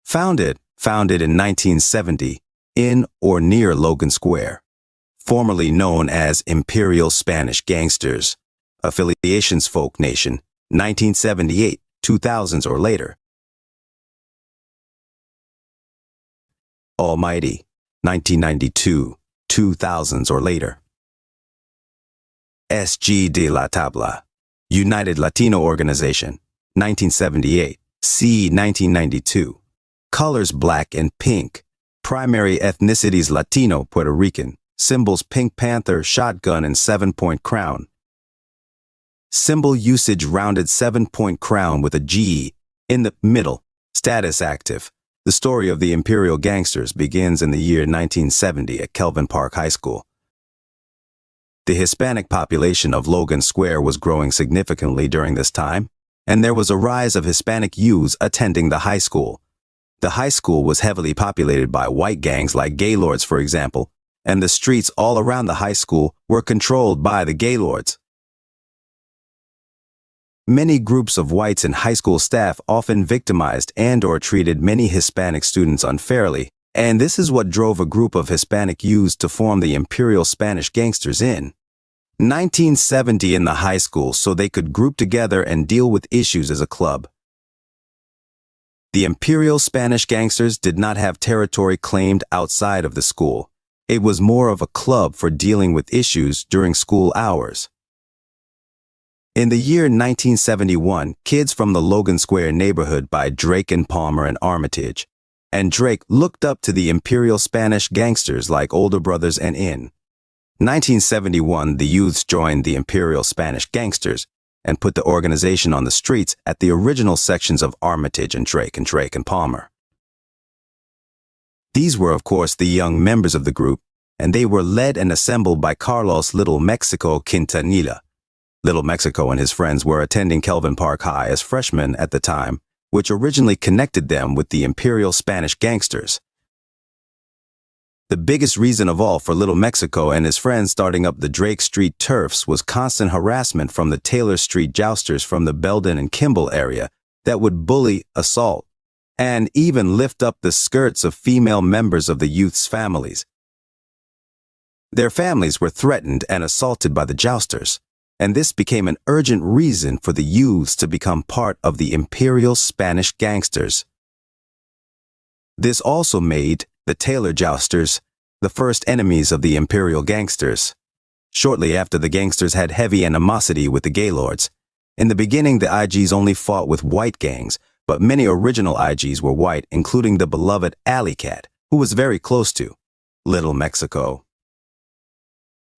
Founded in 1970 in or near Logan Square. Formerly known as Imperial Spanish Gangsters. Affiliations Folk Nation, 1978, 2000s or later. Almighty, 1992, 2000s or later. SG de la Tabla, United Latino Organization, 1978, c. 1992. Colors black and pink. Primary ethnicities Latino, Puerto Rican. Symbols Pink Panther, shotgun, and 7-point crown. Symbol usage rounded 7-point crown with a G in the middle. Status active. The story of the Imperial Gangsters begins in the year 1970 at Kelvin Park High School. The Hispanic population of Logan Square was growing significantly during this time, and there was a rise of Hispanic youths attending the high school. The high school was heavily populated by white gangs like Gaylords, for example, and the streets all around the high school were controlled by the Gaylords. Many groups of whites and high school staff often victimized and/or treated many Hispanic students unfairly, and this is what drove a group of Hispanic youths to form the Imperial Spanish Gangsters in 1970 in the high school so they could group together and deal with issues as a club. The Imperial Spanish Gangsters did not have territory claimed outside of the school. It was more of a club for dealing with issues during school hours. In the year 1971, kids from the Logan Square neighborhood by Drake and Palmer and Armitage, and Drake looked up to the Imperial Spanish Gangsters like older brothers, and in 1971, the youths joined the Imperial Spanish Gangsters and put the organization on the streets at the original sections of Armitage and Drake and Palmer. These were, of course, the young members of the group, and they were led and assembled by Carlos Little Mexico Quintanilla. Little Mexico and his friends were attending Kelvin Park High as freshmen at the time, which originally connected them with the Imperial Spanish Gangsters. The biggest reason of all for Little Mexico and his friends starting up the Drake Street Turfs was constant harassment from the Taylor Street Jousters from the Belden and Kimball area that would bully, assault, and even lift up the skirts of female members of the youth's families. Their families were threatened and assaulted by the Jousters, and this became an urgent reason for the youths to become part of the Imperial Spanish Gangsters. This also made the Taylor Jousters the first enemies of the Imperial Gangsters. Shortly after, the Gangsters had heavy animosity with the Gaylords. In the beginning, the IGs only fought with white gangs, but many original IGs were white, including the beloved Alley Cat, who was very close to Little Mexico.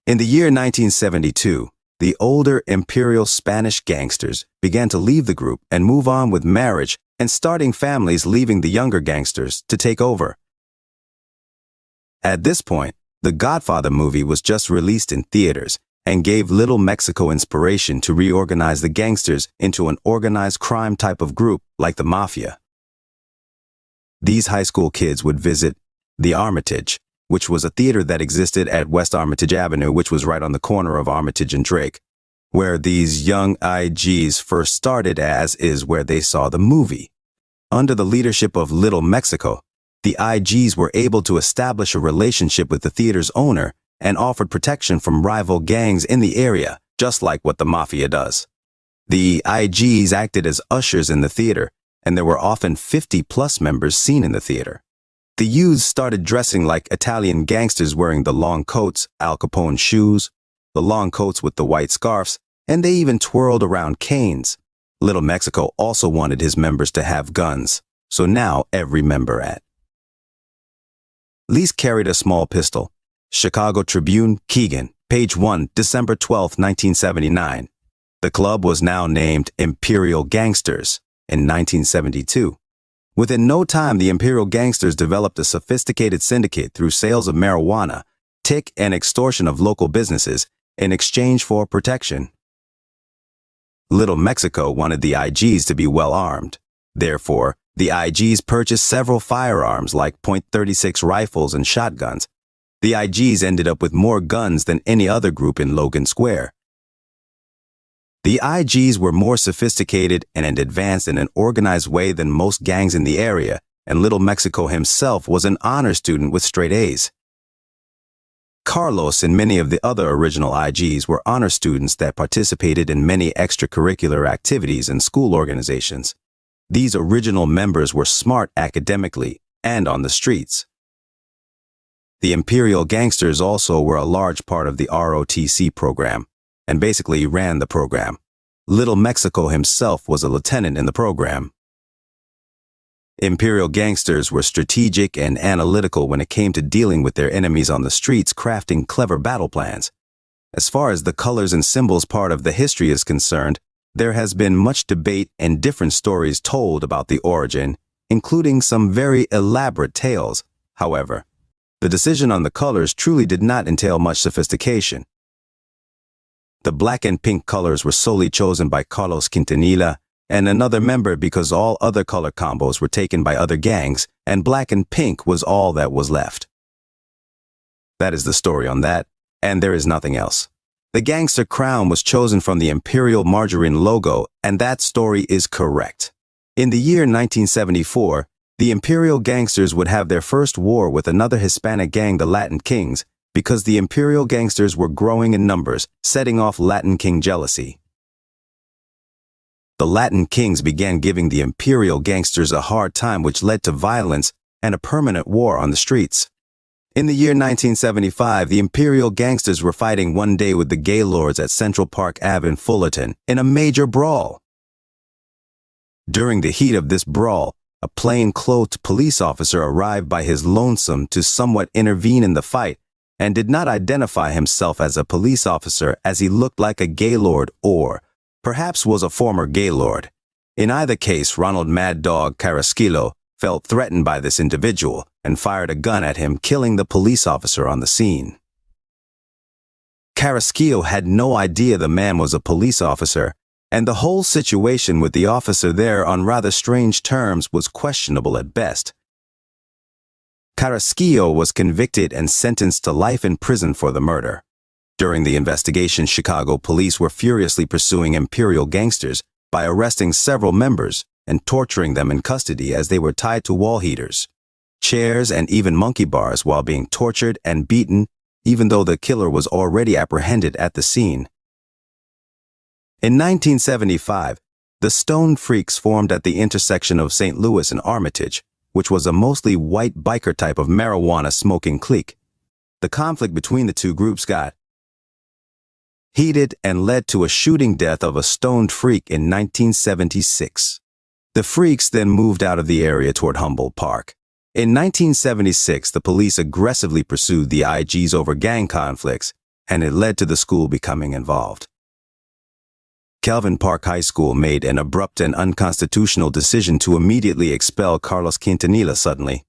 In the year 1972, the older Imperial Spanish Gangsters began to leave the group and move on with marriage and starting families, leaving the younger gangsters to take over. At this point, the Godfather movie was just released in theaters and gave Little Mexico inspiration to reorganize the gangsters into an organized crime type of group like the Mafia. These high school kids would visit the Armitage, which was a theater that existed at West Armitage Avenue, which was right on the corner of Armitage and Drake, where these young IGs first started, as is where they saw the movie. Under the leadership of Little Mexico, the IGs were able to establish a relationship with the theater's owner and offered protection from rival gangs in the area, just like what the Mafia does. The IGs acted as ushers in the theater, and there were often 50-plus members seen in the theater. The youths started dressing like Italian gangsters, wearing the long coats, Al Capone shoes, the long coats with the white scarves, and they even twirled around canes. Little Mexico also wanted his members to have guns, so now every member at least carried a small pistol. Chicago Tribune, Keegan, page 1, December 12, 1979. The club was now named Imperial Gangsters in 1972. Within no time, the Imperial Gangsters developed a sophisticated syndicate through sales of marijuana, tick, and extortion of local businesses in exchange for protection. Little Mexico wanted the IGs to be well armed. Therefore, the IGs purchased several firearms like .36 rifles and shotguns. The IGs ended up with more guns than any other group in Logan Square. The IGs were more sophisticated and advanced in an organized way than most gangs in the area, and Little Mexico himself was an honor student with straight A's. Carlos and many of the other original IGs were honor students that participated in many extracurricular activities and school organizations. These original members were smart academically and on the streets. The Imperial Gangsters also were a large part of the ROTC program, and basically ran the program. Little Mexico himself was a lieutenant in the program. Imperial Gangsters were strategic and analytical when it came to dealing with their enemies on the streets, crafting clever battle plans. As far as the colors and symbols part of the history is concerned, there has been much debate and different stories told about the origin, including some very elaborate tales. However, the decision on the colors truly did not entail much sophistication. The black and pink colors were solely chosen by Carlos Quintanilla and another member because all other color combos were taken by other gangs, and black and pink was all that was left. That is the story on that, and there is nothing else. The gangster crown was chosen from the Imperial margarine logo, and that story is correct. In the year 1974, the Imperial Gangsters would have their first war with another Hispanic gang, the Latin Kings, because the Imperial Gangsters were growing in numbers, setting off Latin King jealousy. The Latin Kings began giving the Imperial Gangsters a hard time, which led to violence and a permanent war on the streets. In the year 1975, the Imperial Gangsters were fighting one day with the Gaylords at Central Park Ave in Fullerton in a major brawl. During the heat of this brawl, a plain-clothed police officer arrived by his lonesome to somewhat intervene in the fight and did not identify himself as a police officer, as he looked like a Gaylord or perhaps was a former Gaylord. In either case, Ronald Mad Dog Carrasquillo felt threatened by this individual and fired a gun at him, killing the police officer on the scene. Carrasquillo had no idea the man was a police officer, and the whole situation with the officer there on rather strange terms was questionable at best. Carrasquillo was convicted and sentenced to life in prison for the murder. During the investigation, Chicago police were furiously pursuing Imperial Gangsters by arresting several members and torturing them in custody as they were tied to wall heaters, chairs, and even monkey bars while being tortured and beaten, even though the killer was already apprehended at the scene. In 1975, the Stone Freaks formed at the intersection of St. Louis and Armitage, which was a mostly white biker type of marijuana-smoking clique. The conflict between the two groups got heated and led to a shooting death of a stoned freak in 1976. The freaks then moved out of the area toward Humboldt Park. In 1976, the police aggressively pursued the IGs over gang conflicts, and it led to the school becoming involved. Calvin Park High School made an abrupt and unconstitutional decision to immediately expel Carlos Quintanilla suddenly.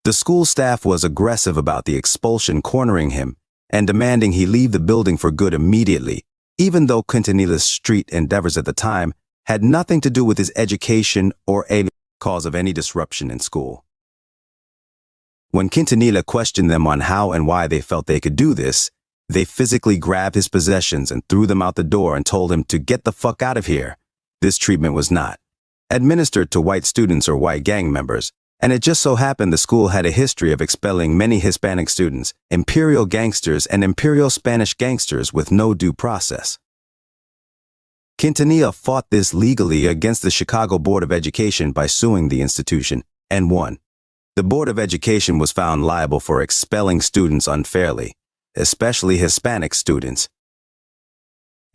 The school staff was aggressive about the expulsion, cornering him and demanding he leave the building for good immediately, even though Quintanilla's street endeavors at the time had nothing to do with his education or a cause of any disruption in school. When Quintanilla questioned them on how and why they felt they could do this, they physically grabbed his possessions and threw them out the door and told him to get the fuck out of here. This treatment was not administered to white students or white gang members, and it just so happened the school had a history of expelling many Hispanic students, Imperial Gangsters and Imperial Spanish Gangsters with no due process. Quintanilla fought this legally against the Chicago Board of Education by suing the institution, and won. The Board of Education was found liable for expelling students unfairly, especially Hispanic students.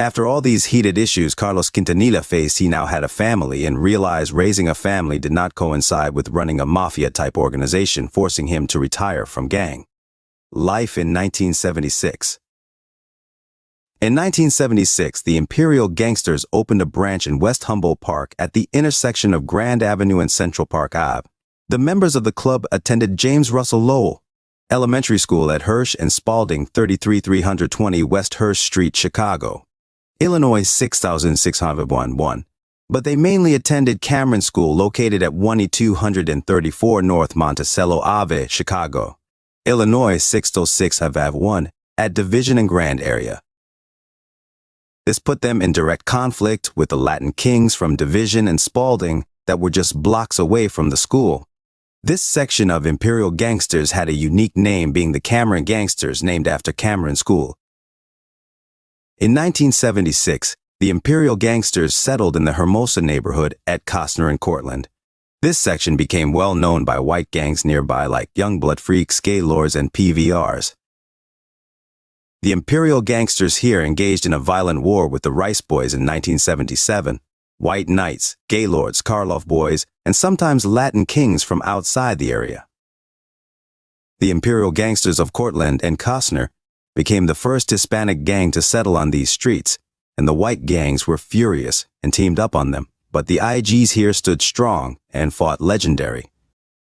After all these heated issues Carlos Quintanilla faced, he now had a family and realized raising a family did not coincide with running a mafia-type organization, forcing him to retire from gang life in 1976. In 1976, the Imperial Gangsters opened a branch in West Humboldt Park at the intersection of Grand Avenue and Central Park Ave. The members of the club attended James Russell Lowell Elementary School at Hirsch and Spalding, 33320 West Hirsch Street, Chicago, Illinois 66611, but they mainly attended Cameron School, located at 12234 North Monticello Ave, Chicago, Illinois 60651, at Division and Grand area. This put them in direct conflict with the Latin Kings from Division and Spalding that were just blocks away from the school. This section of Imperial Gangsters had a unique name, being the Cameron Gangsters, named after Cameron School. In 1976, the Imperial Gangsters settled in the Hermosa neighborhood at Costner and Cortlandt. This section became well known by white gangs nearby like Youngblood Freaks, Gaylords, and PVRs. The Imperial Gangsters here engaged in a violent war with the Rice Boys in 1977, White Knights, Gaylords, Karloff Boys, and sometimes Latin Kings from outside the area. The Imperial Gangsters of Cortlandt and Costner became the first Hispanic gang to settle on these streets, and the white gangs were furious and teamed up on them, but the IGs here stood strong and fought legendary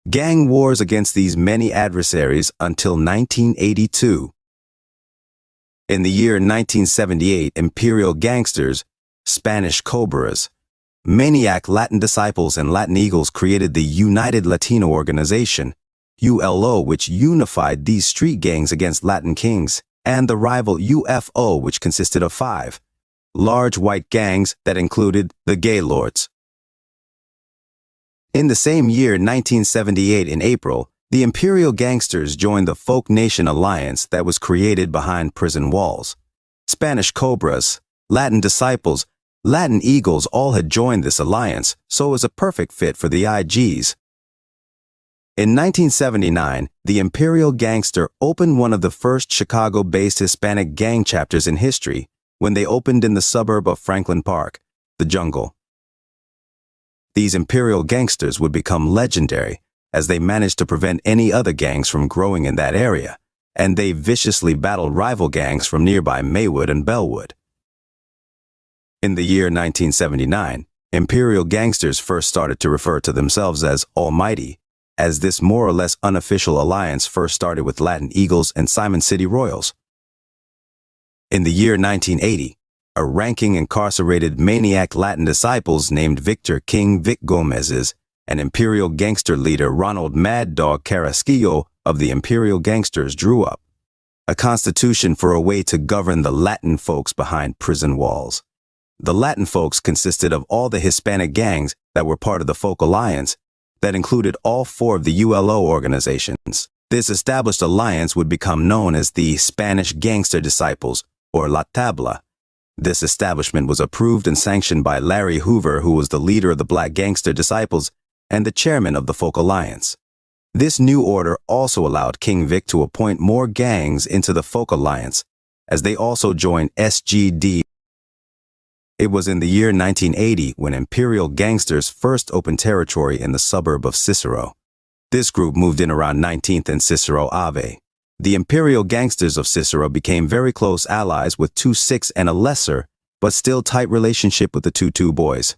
gang wars against these many adversaries until 1982. In the year 1978, Imperial Gangsters, Spanish Cobras, Maniac Latin Disciples, and Latin Eagles created the United Latino Organization, ULO, which unified these street gangs against Latin Kings, and the rival UFO, which consisted of 5 large white gangs that included the Gaylords. In the same year, 1978, in April, the Imperial Gangsters joined the Folk Nation Alliance that was created behind prison walls. Spanish Cobras, Latin Disciples, Latin Eagles all had joined this alliance, so it was a perfect fit for the IGs. In 1979, the Imperial Gangster opened one of the first Chicago-based Hispanic gang chapters in history when they opened in the suburb of Franklin Park, the Jungle. These Imperial Gangsters would become legendary as they managed to prevent any other gangs from growing in that area, and they viciously battled rival gangs from nearby Maywood and Bellwood. In the year 1979, Imperial Gangsters first started to refer to themselves as Almighty, as this more or less unofficial alliance first started with Latin Eagles and Simon City Royals. In the year 1980, a ranking incarcerated maniac Latin Disciples named Victor King Vic Gomez's and Imperial Gangster leader Ronald Mad Dog Carrasquillo of the Imperial Gangsters drew up a constitution for a way to govern the Latin folks behind prison walls. The Latin folks consisted of all the Hispanic gangs that were part of the Folk Alliance that included all 4 of the ULO organizations. This established alliance would become known as the Spanish Gangster Disciples, or La Tabla. This establishment was approved and sanctioned by Larry Hoover, who was the leader of the Black Gangster Disciples and the chairman of the Folk Alliance. This new order also allowed King Vic to appoint more gangs into the Folk Alliance, as they also joined SGD. It was in the year 1980 when Imperial Gangsters first opened territory in the suburb of Cicero. This group moved in around 19th and Cicero Ave. The Imperial Gangsters of Cicero became very close allies with 2-6 and a lesser, but still tight relationship with the 2-2 boys.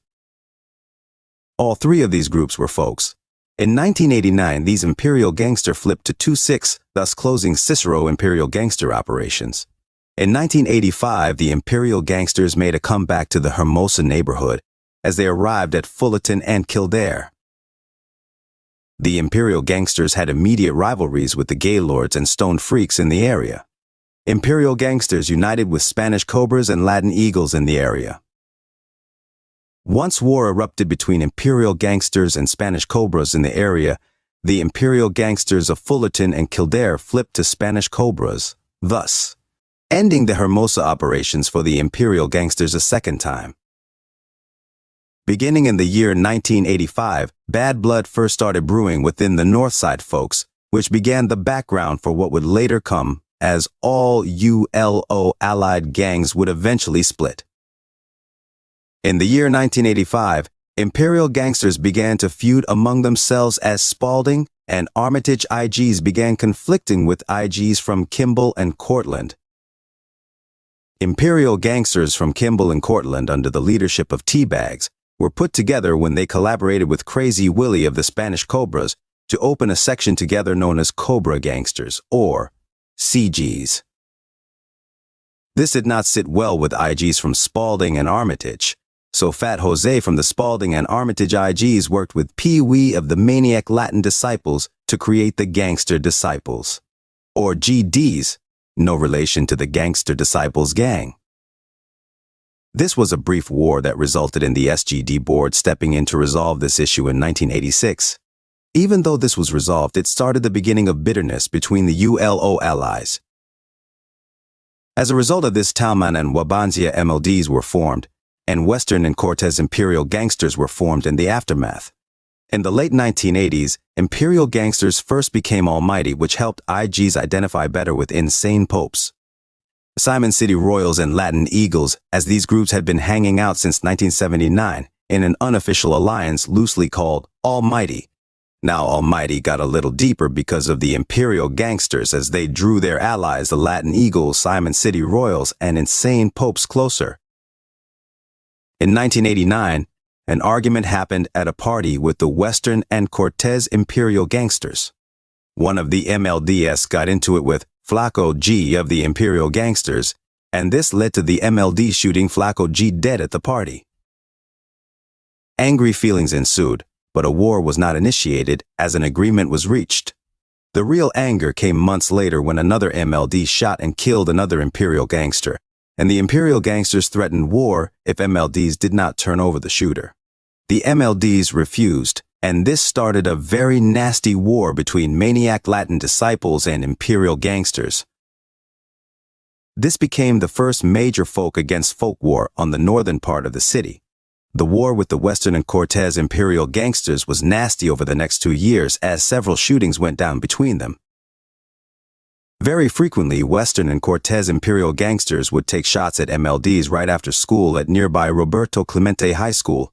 All 3 of these groups were folks. In 1989, these Imperial Gangster flipped to 2-6, thus closing Cicero Imperial Gangster operations. In 1985, the Imperial Gangsters made a comeback to the Hermosa neighborhood as they arrived at Fullerton and Kildare. The Imperial Gangsters had immediate rivalries with the Gaylords and Stone Freaks in the area. Imperial Gangsters united with Spanish Cobras and Latin Eagles in the area. Once war erupted between Imperial Gangsters and Spanish Cobras in the area, the Imperial Gangsters of Fullerton and Kildare flipped to Spanish Cobras, thus ending the Hermosa operations for the Imperial Gangsters a second time. Beginning in the year 1985, bad blood first started brewing within the Northside folks, which began the background for what would later come as all ULO allied gangs would eventually split. In the year 1985, Imperial Gangsters began to feud among themselves as Spalding and Armitage IGs began conflicting with IGs from Kimball and Cortlandt. Imperial Gangsters from Kimball and Cortlandt, under the leadership of Teabags, were put together when they collaborated with Crazy Willie of the Spanish Cobras to open a section together known as Cobra Gangsters, or CGs. This did not sit well with IGs from Spalding and Armitage, so Fat Jose from the Spalding and Armitage IGs worked with Pee Wee of the Maniac Latin Disciples to create the Gangster Disciples, or GDs, no relation to the Gangster Disciples gang. This was a brief war that resulted in the SGD board stepping in to resolve this issue in 1986. Even though this was resolved, it started the beginning of bitterness between the ULO allies. As a result of this, Talman and Wabansia MLDs were formed, and Western and Cortez Imperial Gangsters were formed in the aftermath. In the late 1980s, Imperial Gangsters first became almighty, which helped IGs identify better with insane popes. Simon City Royals and Latin Eagles, as these groups had been hanging out since 1979 in an unofficial alliance loosely called Almighty. Now Almighty got a little deeper because of the Imperial Gangsters, as they drew their allies, the Latin Eagles, Simon City Royals, and insane popes closer. In 1989, an argument happened at a party with the Western and Cortez Imperial Gangsters. One of the MLDs got into it with Flaco G of the Imperial Gangsters, and this led to the MLD shooting Flaco G dead at the party. Angry feelings ensued, but a war was not initiated as an agreement was reached. The real anger came months later when another MLD shot and killed another Imperial Gangster, and the Imperial Gangsters threatened war if MLDs did not turn over the shooter. The MLDs refused, and this started a very nasty war between maniac Latin disciples and Imperial Gangsters. This became the first major folk against folk war on the northern part of the city. The war with the Western and Cortez Imperial Gangsters was nasty over the next 2 years, as several shootings went down between them. Very frequently, Western and Cortez Imperial Gangsters would take shots at MLDs right after school at nearby Roberto Clemente High School.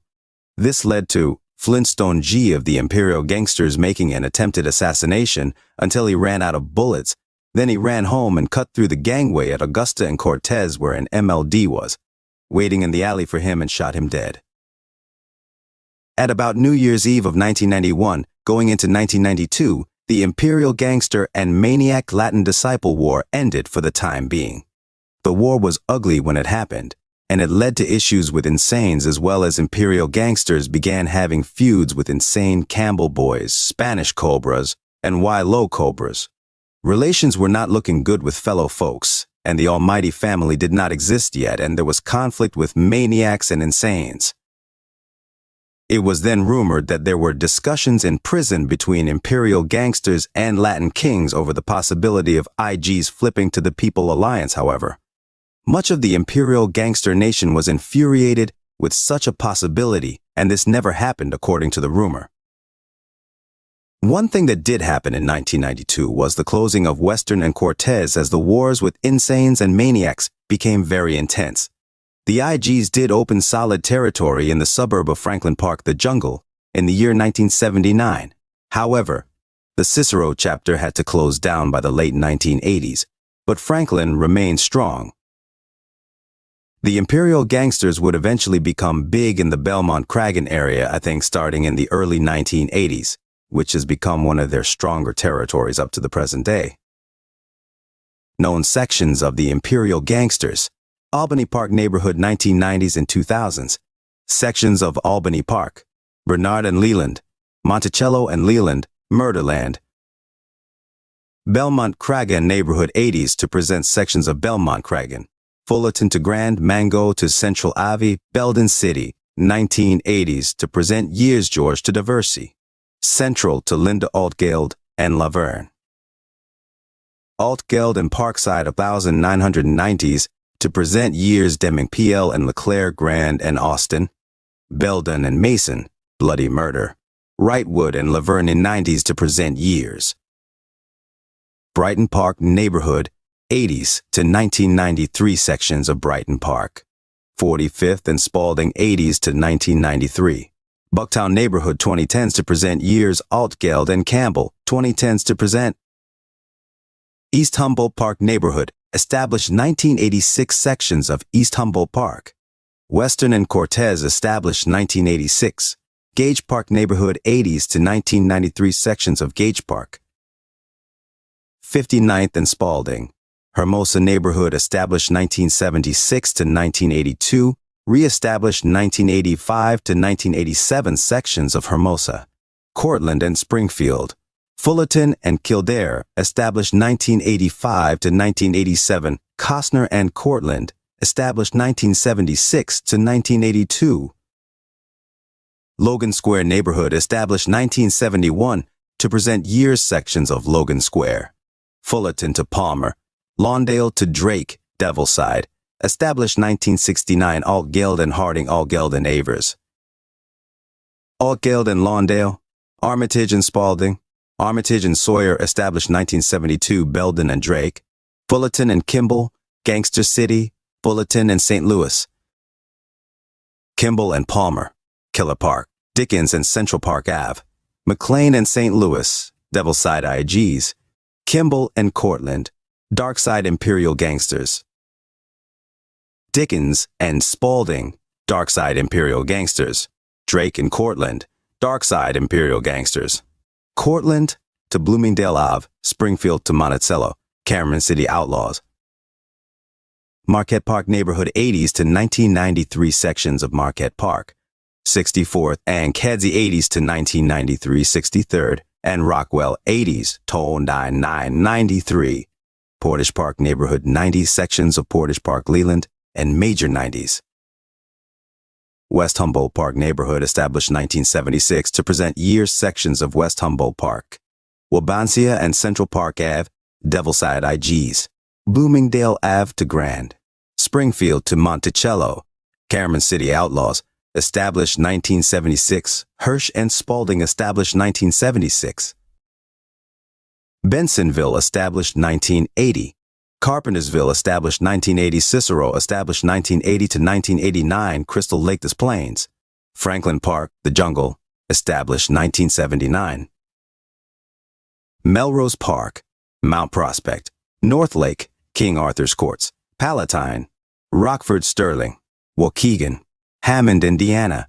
This led to Flintstone G of the Imperial Gangsters making an attempted assassination until he ran out of bullets. Then he ran home and cut through the gangway at Augusta and Cortez, where an MLD was waiting in the alley for him, and shot him dead. At about New Year's Eve of 1991, going into 1992, the Imperial Gangster and Maniac Latin Disciple War ended for the time being. The war was ugly when it happened, and it led to issues with insanes, as well as Imperial Gangsters began having feuds with insane Campbell Boys, Spanish Cobras, and Y-Lo Cobras. Relations were not looking good with fellow folks, and the Almighty family did not exist yet, and there was conflict with maniacs and insanes. It was then rumored that there were discussions in prison between Imperial Gangsters and Latin Kings over the possibility of IGs flipping to the People Alliance, however. Much of the Imperial Gangster Nation was infuriated with such a possibility, and this never happened according to the rumor. One thing that did happen in 1992 was the closing of Western and Cortez, as the wars with insanes and maniacs became very intense. The IGs did open solid territory in the suburb of Franklin Park, the Jungle, in the year 1979. However, the Cicero chapter had to close down by the late 1980s, but Franklin remained strong. The Imperial Gangsters would eventually become big in the Belmont-Cragen area, I think starting in the early 1980s, which has become one of their stronger territories up to the present day. Known sections of the Imperial Gangsters: Albany Park neighborhood 1990s and 2000s, sections of Albany Park, Bernard and Leland, Monticello and Leland, Murderland. Belmont-Cragen neighborhood 80s to present sections of Belmont-Cragen, Fullerton to Grand Mango to Central Ave, Belden City, 1980s to present Years George to Diversey, Central to Linda Altgeld and Laverne. Altgeld and Parkside 1990s to present Years Deming PL and Leclerc Grand and Austin, Belden and Mason, Bloody Murder, Wrightwood and Laverne in 90s to present Years. Brighton Park neighborhood 80s to 1993 sections of Brighton Park, 45th and Spalding 80s to 1993. Bucktown neighborhood 2010s to present Years Altgeld and Campbell, 2010s to present. East Humboldt Park neighborhood established 1986 sections of East Humboldt Park. Western and Cortez established 1986. Gage Park neighborhood 80s to 1993 sections of Gage Park. 59th and Spalding. Hermosa neighborhood established 1976 to 1982. Re-established 1985 to 1987 sections of Hermosa. Cortland and Springfield. Fullerton and Kildare established 1985 to 1987. Costner and Cortland established 1976 to 1982. Logan Square neighborhood established 1971 to present years sections of Logan Square. Fullerton to Palmer, Lawndale to Drake, Devilside, established 1969 Altgeld and Harding Altgeld and Avers. Altgeld and Lawndale, Armitage and Spalding, Armitage and Sawyer, established 1972 Belden and Drake, Fullerton and Kimball, Gangster City, Fullerton and St. Louis. Kimball and Palmer, Killer Park, Dickens and Central Park Ave, McLean and St. Louis, Devilside IGs, Kimball and Cortland, Darkside Imperial Gangsters. Dickens and Spalding, Darkside Imperial Gangsters. Drake and Cortland, Darkside Imperial Gangsters. Cortland to Bloomingdale Ave, Springfield to Monticello, Cameron City Outlaws. Marquette Park Neighborhood 80s to 1993 sections of Marquette Park, 64th and Kedzie 80s to 1993 63rd, and Rockwell 80s to 9993. Portage Park Neighborhood 90s sections of Portage Park Leland, and Major 90s. West Humboldt Park Neighborhood established 1976 to present years sections of West Humboldt Park. Wabansia and Central Park Ave, Devilside IGs. Bloomingdale Ave to Grand. Springfield to Monticello, Cameron City Outlaws, established 1976. Hirsch and Spalding established 1976. Bensonville established 1980. Carpentersville established 1980. Cicero established 1980 to 1989. Crystal Lake Des Plaines. Franklin Park, The Jungle, established 1979. Melrose Park, Mount Prospect, North Lake, King Arthur's Courts, Palatine, Rockford Sterling, Waukegan, Hammond, Indiana,